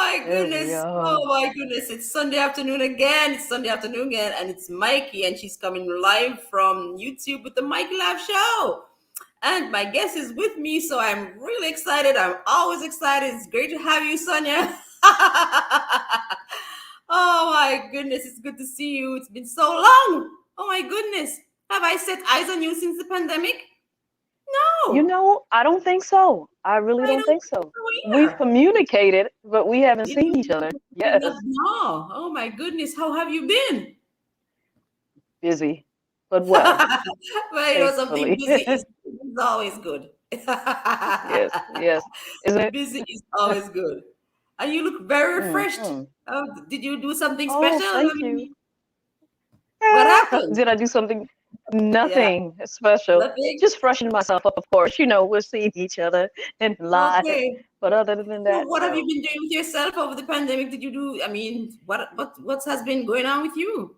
my There we goodness. Oh go. my goodness. It's Sunday afternoon again. It's Sunday afternoon again. And it's Mikey, and she's coming live from YouTube with the Mikey Live Show. And my guest is with me, so I'm really excited. I'm always excited. It's great to have you, Sonia. Oh my goodness. It's good to see you. It's been so long. Oh my goodness. Have I set eyes on you since the pandemic? No, I don't think so. I really I don't don't think think so. so We've either. communicated, but we haven't You seen each other. did not Yes, know. Oh my goodness, how have you been? busy, but well, Well, something thankfully. busy is always good. Yes, yes. Isn't it? Busy is always good. And you look very refreshed. Hmm. Did you do something Oh, special? I thank you. mean, what happened? Did I do something? Yeah, Nothing special. nothing. Just freshening myself up, of course. We're seeing each other in live. Okay. But other than So, that, what have you no. been doing with yourself over the pandemic? Did you do? I mean, what has been going on with you?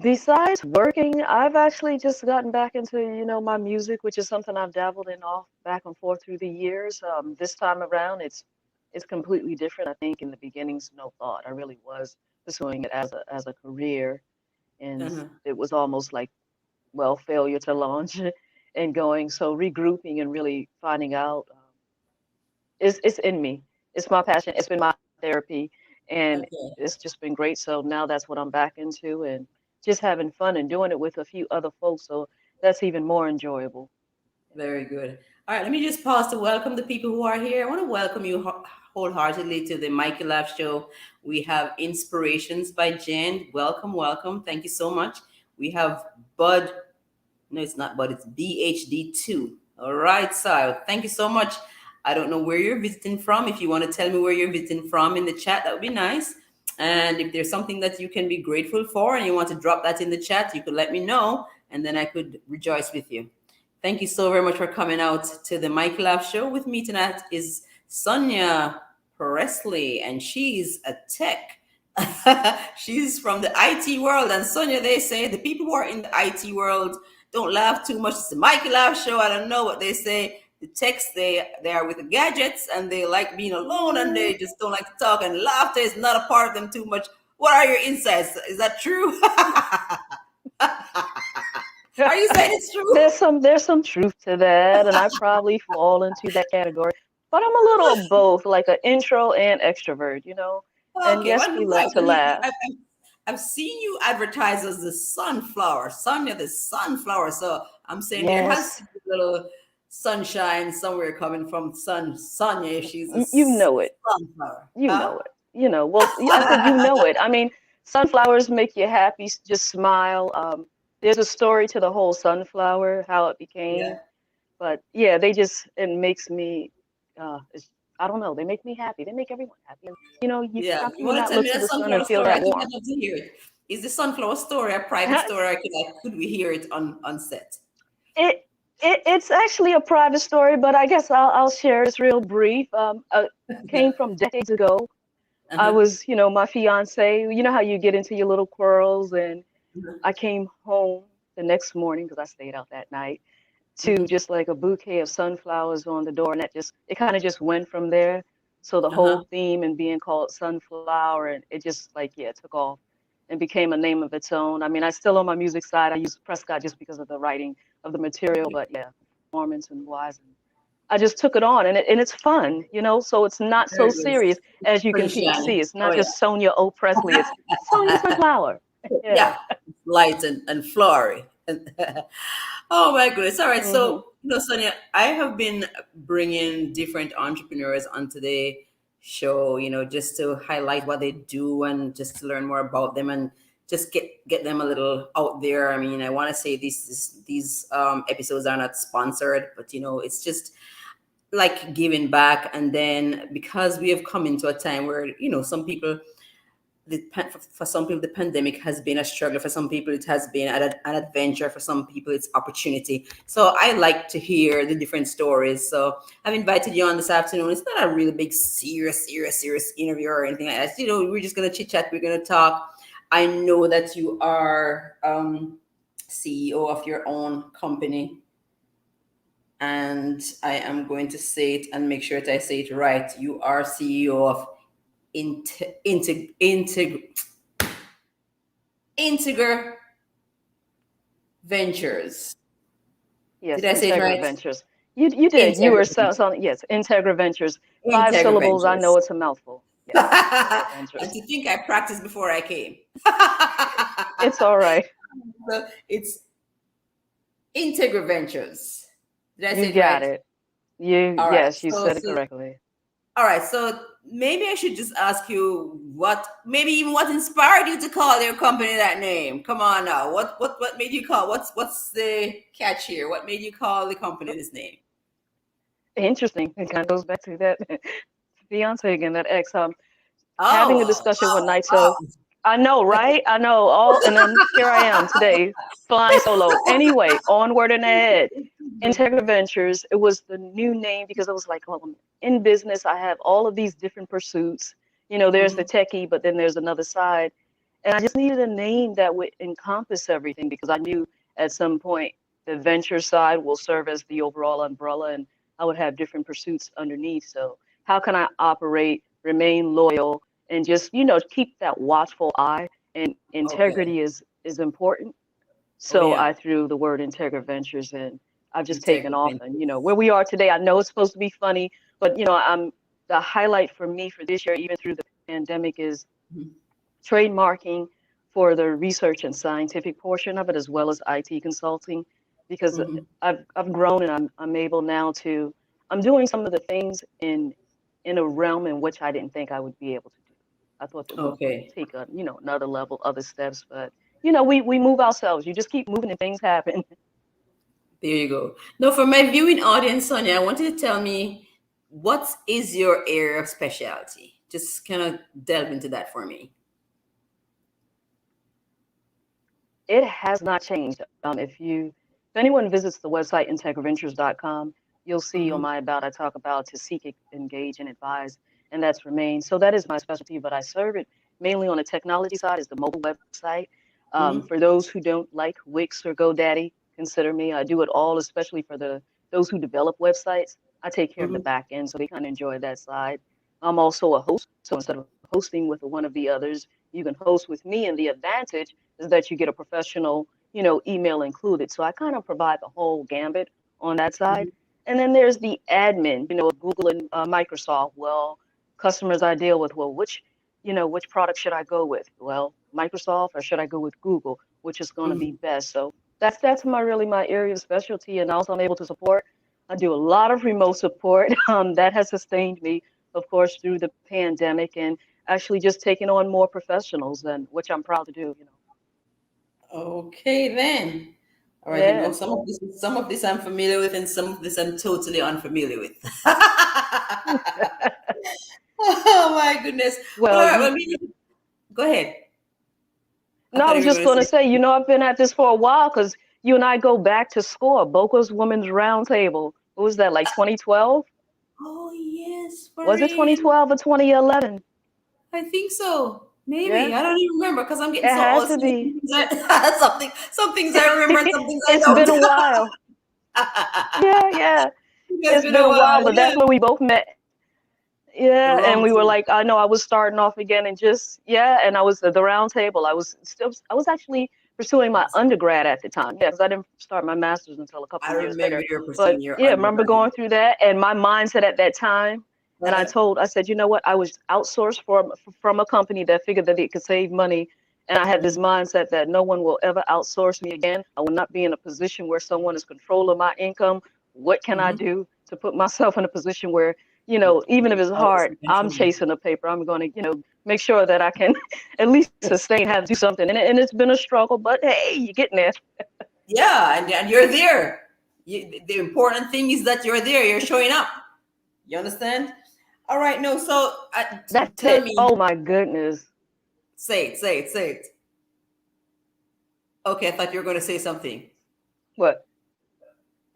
Besides working, I've actually just gotten back into, my music, which is something I've dabbled in off back and forth through the years. This time around, it's completely different. I think in the beginnings, no thought. I really was pursuing it as a career, and Uh-huh. it was almost like, well, failure to launch and going. So regrouping and really finding out it's in me. It's my passion. It's been my therapy, and Okay. it's just been great. So now that's what I'm back into, and just having fun and doing it with a few other folks. So that's even more enjoyable. Very good. All right, let me just pause to welcome the people who are here. I want to welcome you wholeheartedly to the Mikey Lab Show. We have Inspirations by Jen. Welcome, welcome. Thank you so much. We have Bud. No, it's not Bud, it's BHD2. All right, so thank you so much. I don't know where you're visiting from. If you want to tell me where you're visiting from in the chat, that would be nice. And if there's something that you can be grateful for and you want to drop that in the chat, you could let me know and then I could rejoice with you. Thank you so very much for coming out to the Mike Lab Show. With me tonight is Sonia Presley, and she's a tech. She's from the IT world. And Sonia, they say the people who are in the IT world don't laugh too much. It's the Mike Lab Show. I don't know what they say. The techs, they are with the gadgets and they like being alone and they just don't like to talk. And laughter is not a part of them too much. What are your insights? Is that true? Are you saying it's true? There's some truth to that, and I probably fall into that category. But I'm a little of both, like an intro and extrovert. And Okay, yes, well, we right. love to Well, laugh. I've seen you advertise as the sunflower, Sonia the sunflower. So I'm saying there has Yes, to be a little sunshine somewhere coming from Sonia. If she's a you know it. sunflower, You huh? know it. Well, I said you know it. I mean, sunflowers make you happy, just smile. There's a story to the whole sunflower, how it became. Yeah, But yeah, it makes me, I don't know, they make me happy. They make everyone happy. And yeah. how You can you want to not tell look me to that the sun and sunflower feel story? that I think I'd warmth? love to hear it. Is the sunflower story a private story? Could we hear it on set? It, it's actually a private story, but I guess I'll share this real brief. Yeah. Came from decades ago. I Uh-huh. was, my fiance. You know how you get into your little quarrels, and I came home the next morning because I stayed out that night to Mm-hmm. just like a bouquet of sunflowers on the door, and it kind of just went from there. So the whole Uh-huh. theme and being called sunflower, and it just like yeah, it took off and became a name of its own. I mean, I still on my music side, I use Prescott just because of the writing of the material, but yeah, performance and wise, and I just took it on, and it's fun. So it's not so Very good. serious as you can Sunshine. see. It's Oh not yeah. just Sonia O. Presley. It's Sonia Sunflower. Yeah. Yeah, light and flowery. Oh my goodness. All right. Hmm. So, Sonia, I have been bringing different entrepreneurs onto the show, just to highlight what they do and just to learn more about them and just get them a little out there. I mean, I want to say these episodes are not sponsored, but it's just like giving back. And then because we have come into a time where, some people for some people the pandemic has been a struggle, for some people it has been an adventure, for some people it's opportunity. So I like to hear the different stories. So I've invited you on this afternoon. It's not a really big serious interview or anything like that. We're just going to chit chat, we're going to talk. I know that you are CEO of your own company, and I am going to say it and make sure that I say it right. You are CEO of Inte- Integ- Integ- Integriventures. Yes, Did I say it right? Ventures. You did. You were Integriventures. yes, Ventures. 5 syllables. I know Integriventures. it's a mouthful. Yes, And Ventures. to think I practiced before I came. It's all right. So it's Integriventures. Did I You say it got right? it. All right. Yes, you said it correctly. All right. So maybe I should just ask you maybe even what inspired you to call your company that name? Come on now. What made you call? What's the catch here? What made you call the company this name? Interesting. It kind of goes back to that fiance again, that ex. Having a Oh, discussion one night. oh, So I know, right? I know all, and then here I am today, flying solo. Anyway, onward and ahead. Ventures. It was the new name because I was like, well, I'm in business. I have all of these different pursuits. There's the Mhm. techie, but then there's another side. And I just needed a name that would encompass everything because I knew at some point the venture side will serve as the overall umbrella and I would have different pursuits underneath. So how can I operate, remain loyal, and just, keep that watchful eye? And Okay. integrity is important. Oh So yeah. I threw the word Ventures in. I've just taken off. And, Integriventures. where we are today, I know it's supposed to be funny, but, I'm the highlight for me for this year, even through the pandemic, is Mhm. trademarking for the research and scientific portion of it, as well as IT consulting, because Mhm. I've grown and I'm able now to I'm doing some of the things in a realm in which I didn't think I would be able to do. I thought that would Okay. take a another level, other steps, but we move ourselves. You just keep moving and things happen. There you go. Now, for my viewing audience, Sonia, I want you to tell me what is your area of specialty? Just kind of delve into that for me. It has not changed. If anyone visits the website integriventures.com, you'll see on Mm-hmm. my about I talk about to seek, engage, and advise, and that's remained. So that is my specialty, but I serve it mainly on the technology side is the mobile website. Mm-hmm. For those who don't like Wix or GoDaddy, consider me. I do it all, especially for those who develop websites. I take care of the Mm-hmm. back end, so they kind of enjoy that side. I'm also a host, so instead of hosting with one of the others, you can host with me, and the advantage is that you get a professional, email included. So I kind of provide the whole gambit on that side. And then there's the admin, Google and Microsoft. Well, customers I deal with, well, which product should I go with? Well, Microsoft or should I go with Google? Which is going to be Mm-hmm. best? So that's my area of specialty, and also I'm able to support. I do a lot of remote support. That has sustained me, of course, through the pandemic, and actually just taking on more professionals, and which I'm proud to do. Okay, then. All right, you know, Yeah. some of this I'm familiar with, and some of this I'm totally unfamiliar with. Oh my goodness. Well, Well, all right. Well, go ahead. I no, I thought was you were just going to going to say. say, I've been at this for a while because you and I go back to SCORE, Boca's Women's Roundtable. What was that, like 2012? Oh yes, for Was it real. 2012 or 2011? I think so. Maybe Yeah, I don't even remember because I'm getting it so had old. to be. Some things I remember, and some things I It's don't. been a while. Yeah, yeah. It has It's been been a a while, while. but Yeah, that's when we both met. the Yeah, and wrong we were thing. like, I know I was starting off again and just, yeah, and I was at the round table. I was actually pursuing my undergrad at the time. Yeah, because I didn't start my master's until a couple I of years remember later. you But pursuing your yeah, I remember undergraduate. going through that and my mindset at that time. And Uh-huh. I said, you know what? I was outsourced from a company that figured that it could save money. And I had this Mhm. mindset that no one will ever outsource me again. I will not be in a position where someone is controlling my income. What can I Mhm. do to put myself in a position where even if it's Always hard, in I'm control. chasing a paper. I'm going to, make sure that I can at least sustain, have do something. And it's been a struggle, but hey, you're getting there. Yeah, and you're there. The important thing is that you're there. You're showing up. You understand? All right. No. So That's tell it. me. Oh my goodness. Say it. Say it. Say it. Okay. I thought you were going to say something. What?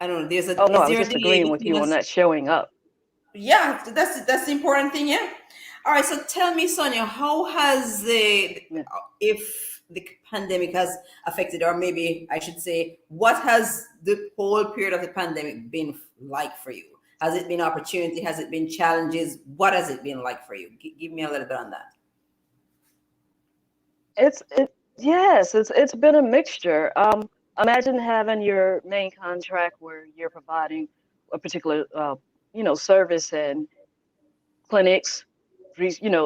I don't know. There's a. Oh no, Is I was there a just delay agreeing with between you on us? that showing up. Yeah. That's the important thing. Yeah. All right, so tell me, Sonia, how has the Yeah. if the pandemic has affected, or maybe I should say, what has the whole period of the pandemic been like for you? Has it been opportunity? Has it been challenges? What has it been like for you? Give me a little bit on that. It's been a mixture. Imagine having your main contract where you're providing a particular service, and clinics,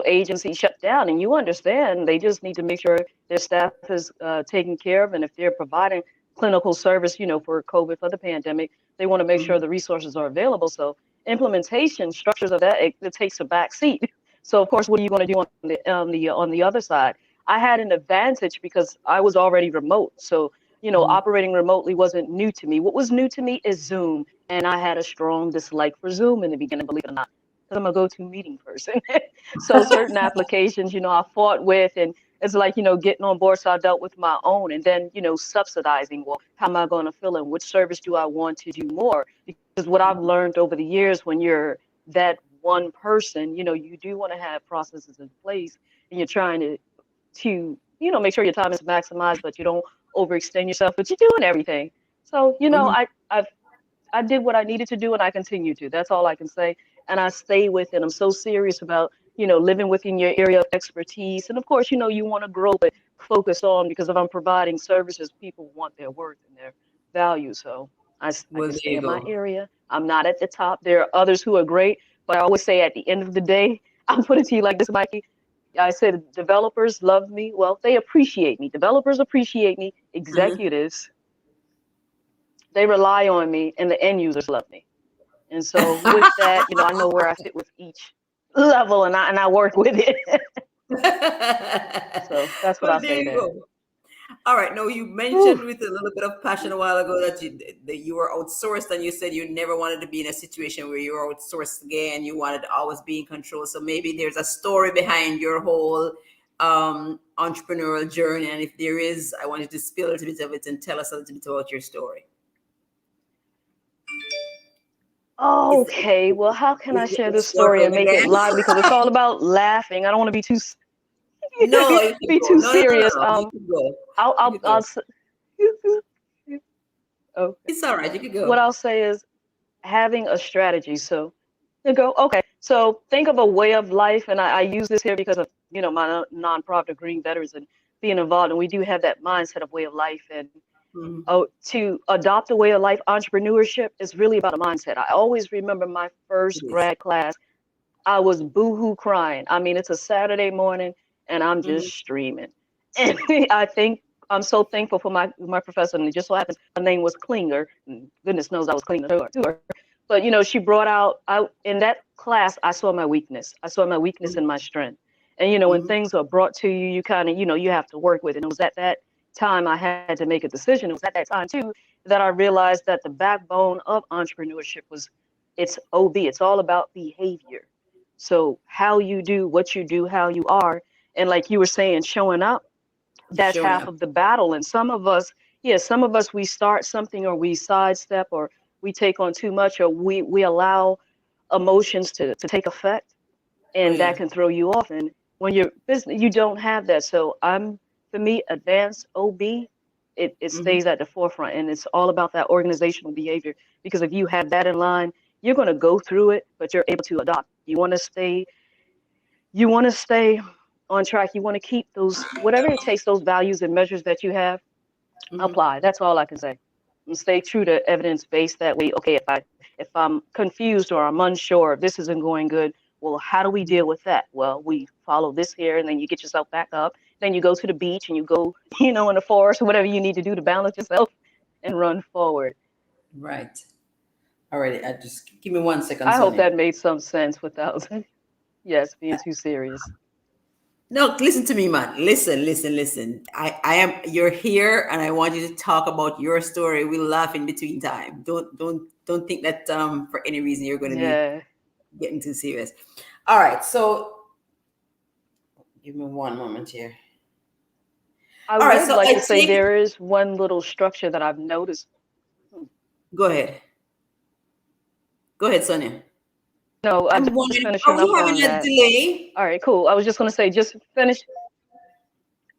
agencies shut down, and you understand they just need to make sure their staff is taken care of, and if they're providing clinical service, for COVID, for the pandemic, they want to make sure Mhm. the resources are available. So implementation structures of that, it takes a back seat. So of course, what are you going to do on the other side? I had an advantage because I was already remote, so Mhm. operating remotely wasn't new to me. What was new to me is Zoom, and I had a strong dislike for Zoom in the beginning, believe it or not, because I'm a go-to meeting person. So certain applications, I fought with, and it's like, getting on board. So I dealt with my own, and then, subsidizing. Well, how am I going to fill in? Which service do I want to do more? Because what I've learned over the years, when you're that one person, you do want to have processes in place, and you're trying to make sure your time is maximized, but you don't overextend yourself, but you're doing everything. So, Mhm. I did what I needed to do, and I continue to. That's all I can say. And I stay with it. I'm so serious about, living within your area of expertise. And of course, you want to grow, but focus on, because if I'm providing services, people want their worth and their value. So I Well, just there stay you in my go. area. I'm not at the top. There are others who are great, but I always say at the end of the day, I'll put it to you like this, Mikey. I said developers love me. Well, they appreciate me. Developers appreciate me. Mhm. Executives, they rely on me, and the end users love me. And so with that, I know where I fit with each level, and I work with it. So that's what Well, I'll there say you there. go. All right. No, you Whew. mentioned with a little bit of passion a while ago that you were outsourced, and you said you never wanted to be in a situation where you were outsourced again. You wanted to always be in control. So maybe there's a story behind your whole entrepreneurial journey, and if there is, I want you to spill a little bit of it and tell us a little bit about your story. Is Okay, well, how can I is share the this story story and over make it there? live? Because it's all about laughing. I don't want to be too No, you can be go. too No, no, no, no, serious. no. You can go. I'll You I'll, can I'll go. s- okay. It's all right. You can What go. I'll say is having a strategy. So you go, okay. So think of a way of life, and I use this here because of my nonprofit of Green Veterans and being involved, and we do have that mindset of way of life. And Mhm. to adopt a way of life, entrepreneurship is really about a mindset. I always remember my It first is. grad class. I was boohoo crying. I mean, it's a Saturday morning, and I'm Mhm. just streaming. And I think I'm so thankful for my professor, and it just so happens her name was Klinger. And goodness knows I was clinging to her. But she brought out, I in that class I saw my weakness. I saw my weakness and my strength. And when Mhm. things are brought to you, you kind of you have to work with it. And it was at that time I had to make a decision. It was at that time too that I realized that the backbone of entrepreneurship was it's OB. It's all about behavior. So how you do what you do, how you are, and like you were saying, showing up, that's Showing half up. of the battle. And some of us, we start something, or we sidestep, or we take on too much, or we allow emotions to take effect, Oh and that yeah. can throw you off. And when you're business, you don't have that. So for me, advanced OB, it Mhm. stays at the forefront, and it's all about that organizational behavior. Because if you have that in line, you're going to go through it, but you're able to adopt. You want to stay on track. You want to keep those, whatever it takes, those values and measures that you have, Mhm. apply. That's all I can say. And stay true to evidence based. That way, okay, if I'm confused or I'm unsure, if this isn't going good, well, how do we deal with that? Well, we follow this here, and then you get yourself back up. Then you go to the beach, and you go, in the forest, or whatever you need to do to balance yourself and run forward. Right. Alrighty. I just give me 1 second, I hope Sonia. that made some sense without, yes, being too serious. No, listen to me, man. Listen, listen, listen. I am. You're here, and I want you to talk about your story. We'll laugh in between time. Don't think that for any reason you're going to be Yeah. getting too serious. All right. So give me one moment here. I All right. would So like I to say take. there is one little structure that I've noticed. Go ahead. Go ahead, Sonia. No, I'm just wondering, finishing are up we on having that. a delay? All right, cool. I was just going to say, just finish.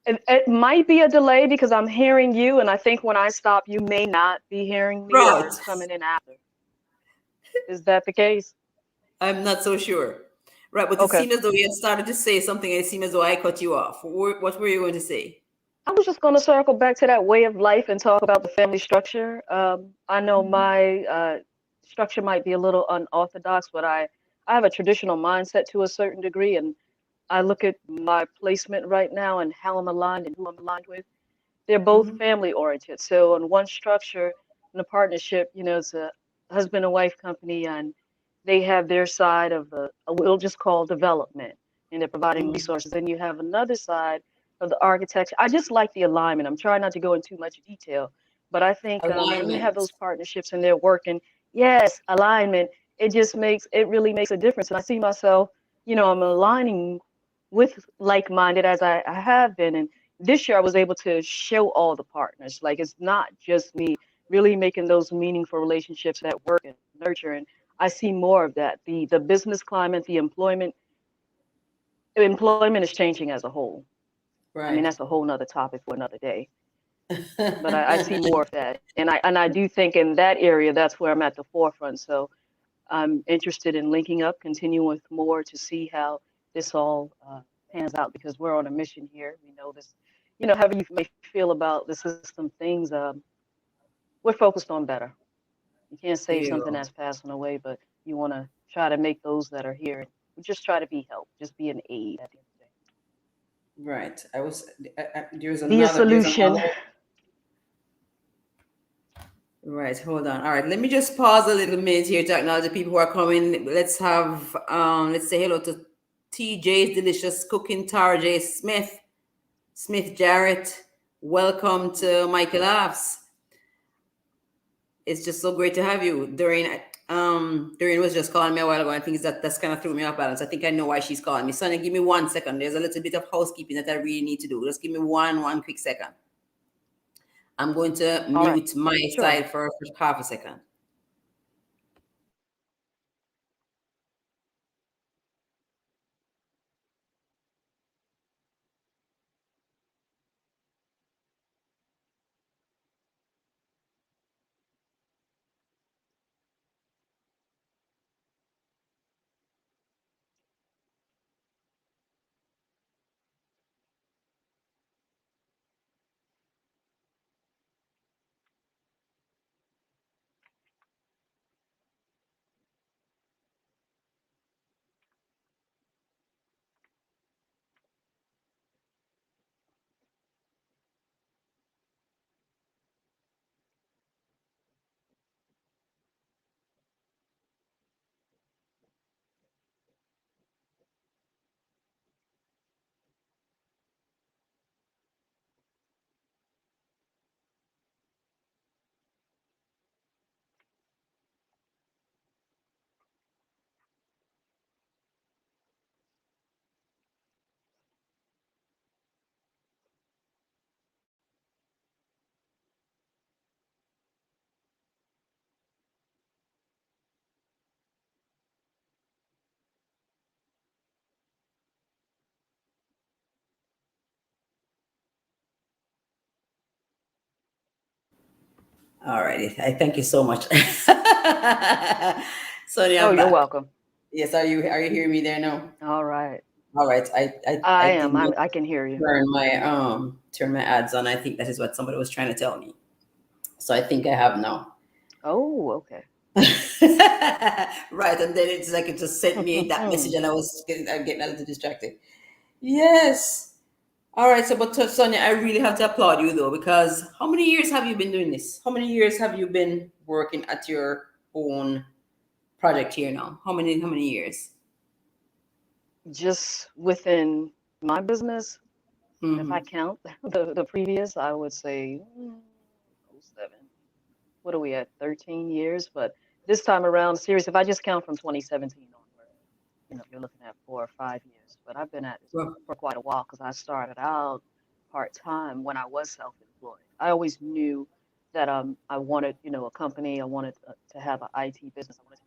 It might be a delay because I'm hearing you, and I think when I stop, you may not be hearing me, or Right. it's coming in after. Is that the case? I'm not so sure. Right, but it Okay. seemed as though you had started to say something, and it seemed as though I cut you off. What were you going to say? I was just going to circle back to that way of life and talk about the family structure. I know my structure might be a little unorthodox, but I have a traditional mindset to a certain degree, and I look at my placement right now and how I'm aligned and who I'm aligned with. They're both Hmm. family oriented. So in one structure, in a partnership, it's a husband and wife company, and they have their side of we'll just call development, and they're providing Hmm. resources. Then you have another side of the architecture. I just like the alignment. I'm trying not to go into too much detail, but I think when you have Alignment. those partnerships and they're working, yes, alignment, it really makes a difference. And I see myself, I'm aligning with like-minded as I have been. And this year I was able to show all the partners. Like it's not just me really making those meaningful relationships that work and nurture. And I see more of that. The business climate, the employment is changing as a whole. I mean, Right. that's a whole nother topic for another day. But I see more of that. And I do think in that area that's where I'm at the forefront. So I'm interested in linking up, continuing with more to see how this all pans out because we're on a mission here. We know this, however you may feel about the system, things, we're focused on better. You can't There save you something go. that's passing away, but you want to try to make those that are here. We just try to be help, just be an aid at the end of Right. the day. Be a There's solution. another. Right, hold on. All right, let me just pause a little minute here to acknowledge the people who are coming. Let's say hello to TJ's Delicious Cooking, Tara J. Smith, Smith Jarrett. Welcome to Michael Laughs. It's just so great to have you. Doreen was just calling me a while ago. And I think that's kind of threw me off balance. I think I know why she's calling me. Sonia, give me 1 second. There's a little bit of housekeeping that I really need to do. Just give me one quick second. I'm going to All right. mute my Sure. side for half a second. All righty. I thank you so much. Sonia, Oh, I'm you're back. welcome. Yes, are you hearing me there now? All right. All right. I I did am. not I can hear you. turn my ads on. I think that is what somebody was trying to tell me. So I think I have now. Oh, okay. Right, and then it's like it just sent me that message, and I'm getting a little distracted. Yes. All right. So, but Sonia, I really have to applaud you though, because how many years have you been doing this? How many years have you been working at your own project here now? How many years? Just within my business, if I Mm-hmm. count the previous, I would say oh 07. What are we at? 13 years. But this time around, serious, if I just count from 2017 onward, you're looking at 4 or 5 years. But I've been at this Well, for quite a while because I started out part-time when I was self-employed. I always knew that I wanted, a company. I wanted to have an IT business. I wanted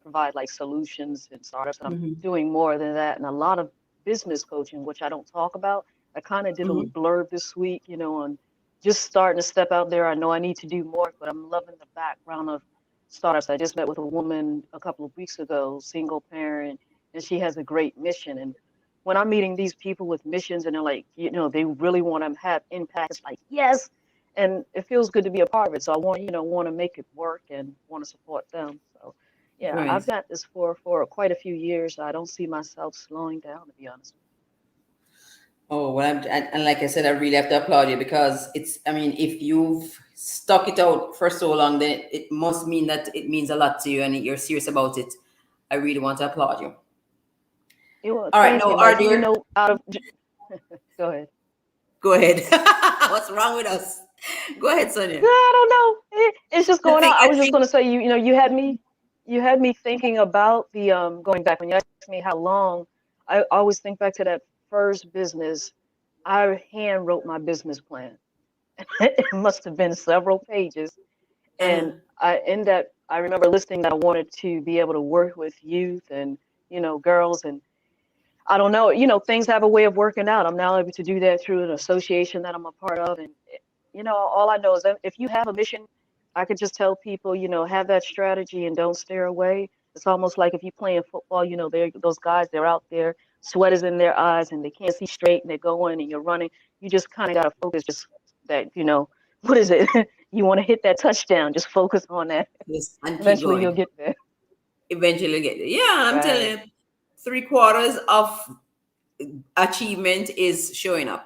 to provide like solutions and startups, and I'm Mm-hmm. doing more than that, and a lot of business coaching, which I don't talk about. I kind of did a Mm-hmm. blurb this week, on just starting to step out there. I know I need to do more, but I'm loving the background of startups. I just met with a woman a couple of weeks ago, single parent, and she has a great mission. And when I'm meeting these people with missions and they're like, they really want to have impact, it's like, yes. And it feels good to be a part of it. So I want to make it work and want to support them. So yeah, Right. I've got this for quite a few years. I don't see myself slowing down, to be honest. Oh, well, and like I said, I really have to applaud you because it's, I mean, if you've stuck it out for so long, then it must mean that it means a lot to you and you're serious about it. I really want to applaud you. All right, Thank now, you, are Mikey. there, Out of go ahead. go ahead. What's wrong with us? Go ahead, Sonia. No, I don't know. It's just I going think, out. I I was just think, going to say, you had me thinking about the going back when you asked me how long. I always think back to that first business. I hand wrote my business plan. It must have been several pages, uh-huh. and I remember listing that I wanted to be able to work with youth and girls, and I don't know, things have a way of working out. I'm now able to do that through an association that I'm a part of. And, all I know is that if you have a mission, I could just tell people, have that strategy and don't stare away. It's almost like if you're playing football, those guys, they're out there, sweat is in their eyes and they can't see straight and they're going and you're running. You just kind of got to focus just that, what is it? You want to hit that touchdown, just focus on that. Yes, and keep Eventually you'll going. get there. Eventually get there. Yeah, I'm telling Right. you, 3 quarters of achievement is showing up.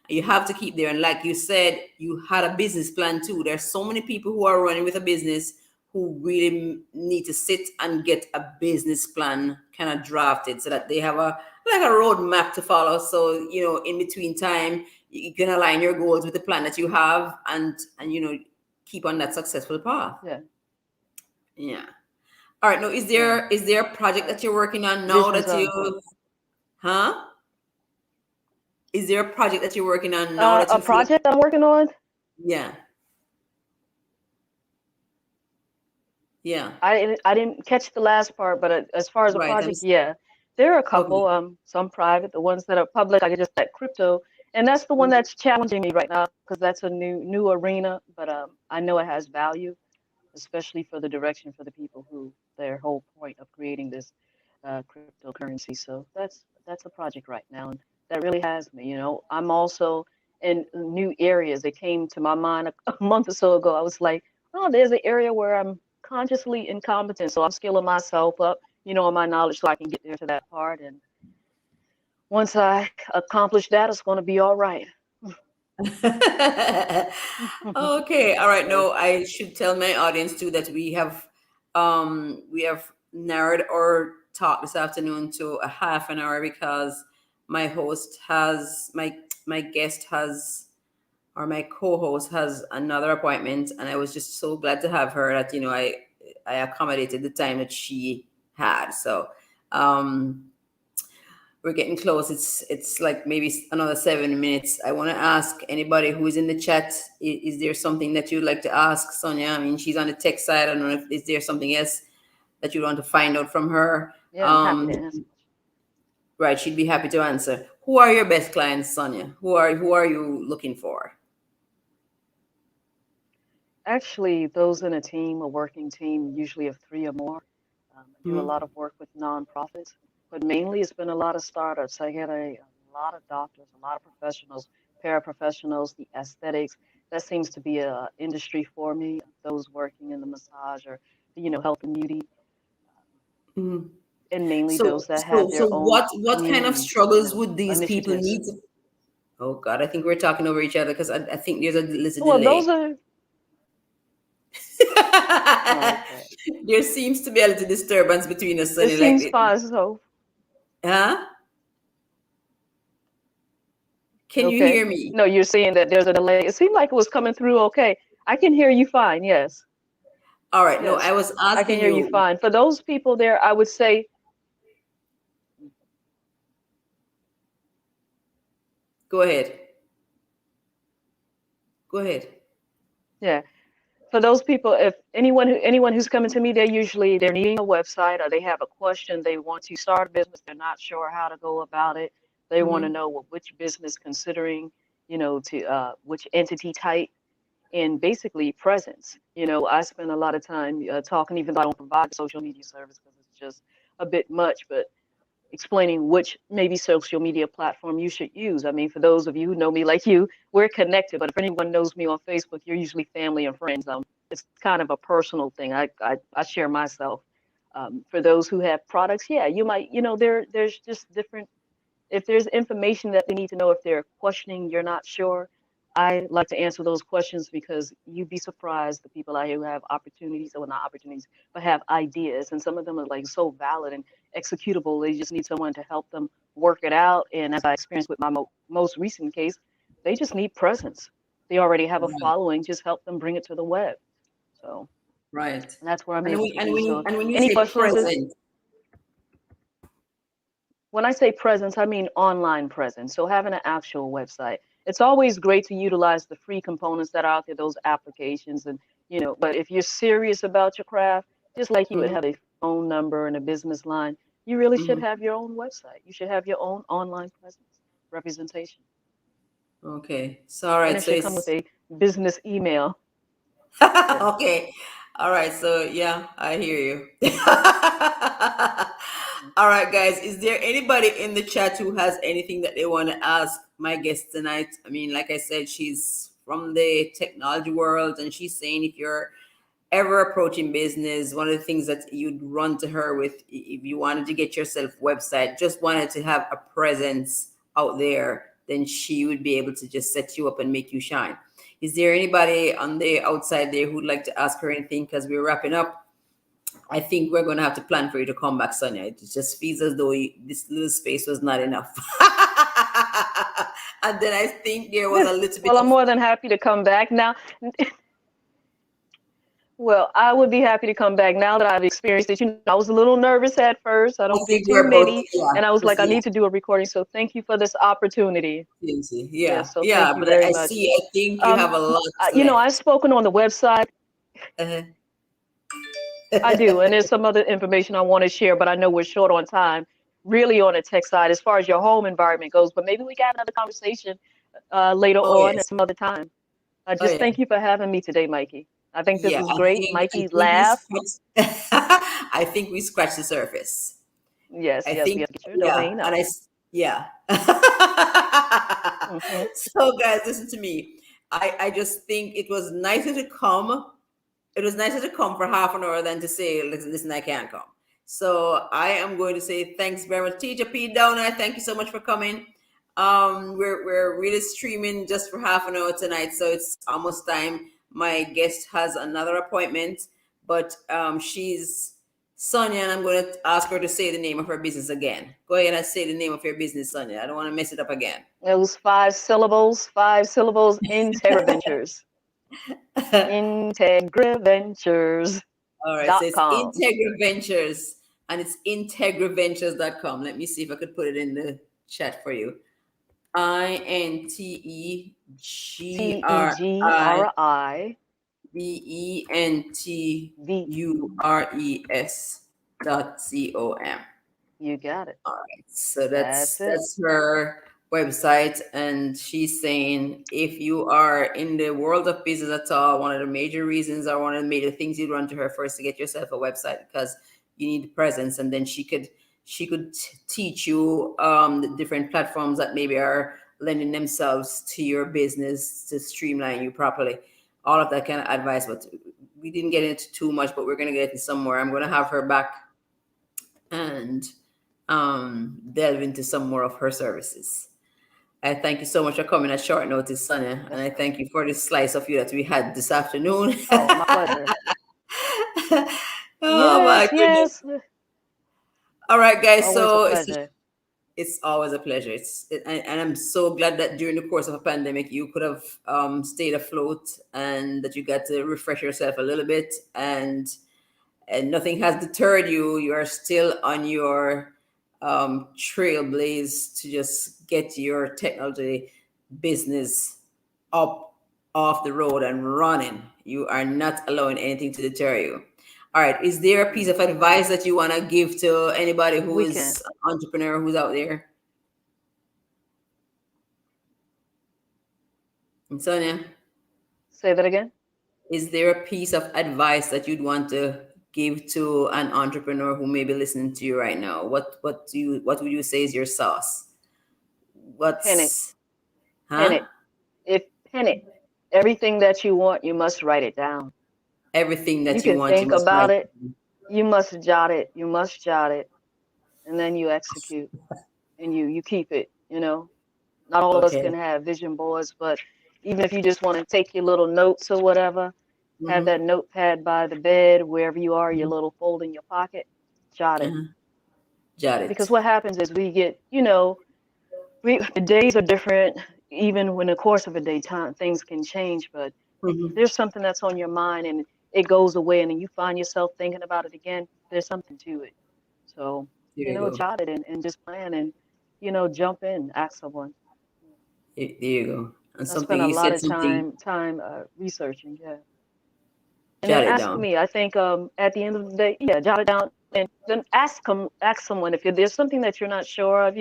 You have to keep there. And like you said, you had a business plan too. There's so many people who are running with a business who really need to sit and get a business plan kind of drafted so that they have a like a roadmap to follow. So, in between time, you can align your goals with the plan that you have and keep on that successful path. Yeah. Yeah. All right. Now, is Yeah. there is there a project Right. that you're working on now Visions that are you, important. huh? Is there a project that you're working on now that A you feel, project I'm working on. yeah, yeah, I didn't catch the last part, but as far as a right. project, yeah, there are a couple. Okay. Some private, the ones that are public, I just that crypto, and that's the one Mhm. that's challenging me right now because that's a new arena. But I know it has value, especially for the direction for the people who their whole point of creating this cryptocurrency. So that's a project right now, and that really has me. I'm also in new areas. It came to my mind a month or so ago. I was like, oh, there's an area where I'm consciously incompetent, so I'm skilling myself up, on my knowledge, so I can get there to that part. And once I accomplish that, it's going to be all right. Okay. All right. So No, I should tell my audience too that we have narrowed our talk this afternoon to a half an hour because my guest has, or my co-host has another appointment, and I was just so glad to have her that I accommodated the time that she had. So we're getting close. It's like maybe another 7 minutes. I want to ask anybody who is in the chat: is there something that you'd like to ask Sonia? I mean, she's on the tech side. I don't know if is there something else that you want to find out from her. yeah, I'm happy to answer. Right, she'd be happy to answer. Who are your best clients, Sonia? Who are you looking for? Actually, those in a team, a working team, usually of three or more. I do a Mhm. lot of work with nonprofits, but mainly it's been a lot of startups. I get a lot of doctors, a lot of professionals, paraprofessionals, the aesthetics. That seems to be a industry for me. Those working in the massage or health and beauty, Mhm. and mainly So, those that so, have so their own what kind of community, struggles would these people initiatives. need to? Oh God, I think we're talking over each other because I think there's a little Well, those delay. are okay. There seems to be a little disturbance between us, It Sonny. Like, seems fine. So huh? Can you okay. hear me? No, you're saying that there's a delay. It seemed like it was coming through okay. I can hear you fine. Yes. All right. No, I Yes. was I can asking hear you you. fine. For those people there, I would say, Go ahead. Go ahead. yeah. for those people, if anyone who's coming to me, they're needing a website or they have a question, they want to start a business, they're not sure how to go about it. They want to Mm-hmm. know which business considering, to which entity type and basically presence. I spend a lot of time talking, even though I don't provide the social media service because it's just a bit much, but explaining which maybe social media platform you should use. I mean, for those of you who know me like you, we're connected, but if anyone knows me on Facebook, you're usually family and friends. It's kind of a personal thing. I share myself. For those who have products, yeah, you might, there's just different, if there's information that they need to know, if they're questioning, you're not sure, I like to answer those questions because you'd be surprised the people out here who have opportunities, or not opportunities, but have ideas. And some of them are like so valid and executable. They just need someone to help them work it out. And as I experienced with my most recent case, they just need presence. They already have a Right. following, just help them bring it to the web. So Right. that's what I'm And able we to and do. when you So and when you any say questions is present, when I say presence, I mean online presence. So having an actual website. It's always great to utilize the free components that are out there, those applications, and but if you're serious about your craft, just like you would mhm, have a phone number and a business line, you really should mhm. have your own website. You should have your own online presence, representation, Okay. So all and right. it So should come with it's a business email. Yeah. okay. All right. So yeah, I hear you. Mm. All right, guys. Is there anybody in the chat who has anything that they want to ask my guest tonight? I mean, like I said, she's from the technology world, and she's saying if you're ever approaching business, one of the things that you'd run to her with if you wanted to get yourself website, just wanted to have a presence out there, then she would be able to just set you up and make you shine. Is there anybody on the outside there who'd like to ask her anything? Because we're wrapping up. I think we're going to have to plan for you to come back, Sonia. It just feels as though this little space was not enough. And then I think there was a little bit Well, I'm of, more than happy to come back now. Well, I would be happy to come back now that I've experienced it. I was a little nervous at first. I I don't do think too we're both, many. yeah, And I was like, because, I yeah. need to do a recording. So thank you for this opportunity. Lindsay. Yes, Yeah, so yeah, thank you but very I much. see. I think you have a lot I've left. spoken on the website. Uh-huh. I do. And there's some other information I want to share, but I know we're short on time, really on the tech side as far as your home environment goes. But maybe we got another conversation later Oh on at yes. some other time. I Oh just yeah. thank you for having me today, Mikey. I think this Yeah. was I great. think I Mikey think we laugh. scratched. I think we scratched the surface. Yes, I yes, we think, have to get your yeah, domain and up. yeah. Hmm. So guys, listen to me. I just think it was nicer to come. It was nicer to come for half an hour than to say, listen, I can't come. So I am going to say thanks very much. Teacher P Downer, thank you so much for coming. We're really streaming just for half an hour tonight, so it's almost time. My guest has another appointment, but she's Sonia, and I'm going to ask her to say the name of her business again. Go ahead and say the name of your business, Sonia. I don't want to mess it up again. Those five syllables, Integriventures. Integriventures.com. All right, so it's Integriventures, and it's integriventures.com. Let me see if I could put it in the chat for you. Integriventures .com. You got it. All right, so That's it. that's her website, and she's saying if you are in the world of business at all, one of the major reasons or one of the major things you'd run to her first to get yourself a website because you need presence, and then she could teach you the different platforms that maybe are lending themselves to your business to streamline you properly. All of that kind of advice, but we didn't get into too much, but we're gonna get into some more. I'm gonna have her back and delve into some more of her services. I thank you so much for coming at short notice, Sonia, and Yes. I thank you for this slice of you that we had this afternoon. Oh, my pleasure. Oh my Yes, goodness! yes. All right, guys. Always a So pleasure. it's always a pleasure. And I'm so glad that during the course of a pandemic you could have stayed afloat and that you got to refresh yourself a little bit and nothing has deterred you. You are still on your trailblaze to just get your technology business up off the road and running. You are not allowing anything to deter you. All right. Is there a piece Yeah, of advice that you want to give to anybody who we can is an entrepreneur who's out there? And Sonia, say that again. is there a piece of advice that you'd want to give to an entrepreneur who may be listening to you right now? What would you say is your sauce? Pen it, What's pen huh? it. If pen it, everything that you want, you must write it down. Everything You that you can want, you think must about write. it. You must jot it. You must jot it, and then you execute and you keep it. Not all of us can Okay. have vision boards, but even if you just want to take your little notes or whatever, have Mm-hmm. that notepad by the bed, wherever you are, your little fold in your pocket, jot it. Uh-huh. Jot Because it. what happens is we get, the days are different. Even when the course of a day, time things can change. But if Mm-hmm. there's something that's on your mind and it goes away, and then you find yourself thinking about it again, there's something to it. So, There you go. jot it and just plan and, jump in, ask someone. There you go. And I something spent a you lot said of something. time researching, yeah. And then Jot it ask down. me. I think at the end of the day, yeah, jot it down and then ask someone if there's something that you're not sure of,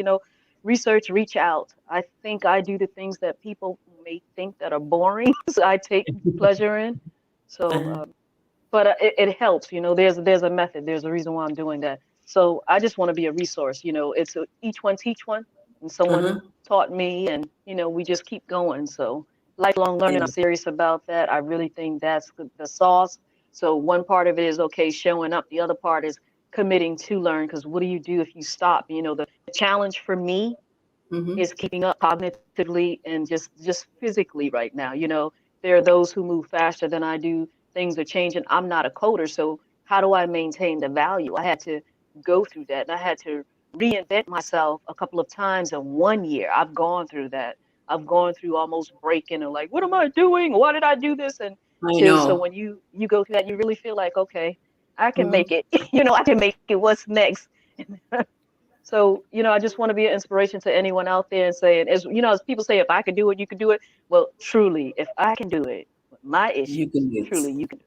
research, reach out. I think I do the things that people may think that are boring, so I take pleasure in. So Uh-huh. but it helps. There's a method, there's a reason why I'm doing that. So I just want to be a resource. It's each one teach one, and someone Uh-huh. taught me, and we just keep going. So lifelong learning, I'm Yeah. serious about that. I really think that's the sauce. So one part of it is okay, showing up. The other part is committing to learn, because what do you do if you stop? The challenge for me Mm-hmm. is keeping up cognitively and just physically right now. There are those who move faster than I do. Things are changing. I'm not a coder, so how do I maintain the value? I had to go through that, and I had to reinvent myself a couple of times in 1 year. I've gone through that. I've gone through almost breaking and like, what am I doing? Why did I do this? And I so know. when you go through that, you really feel like, okay, I can make Mm-hmm. it. I can make it. What's next? So, I just want to be an inspiration to anyone out there and saying, as people say, if I could do it, you could do it. Well, truly, if I can do it with my You issues, can do truly, you can do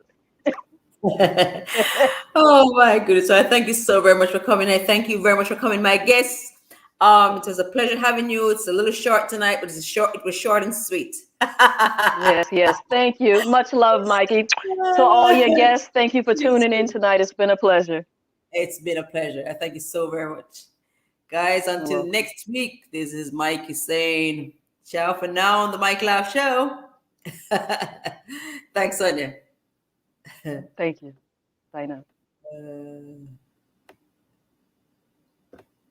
Oh my goodness. So I thank you so very much for coming. I thank you very much for coming, my guests. It was a pleasure having you. It's a little short tonight, but it was short and sweet. Yes, yes. Thank you. Much love, Mikey. To all your guests, thank you for tuning in tonight. It's been a pleasure. It's been a pleasure. I thank you so very much. Guys, You're until welcome. next week, this is Mikey saying ciao for now on the Mike Laugh Show. Thanks, Sonia. Thank you. Bye now. Uh,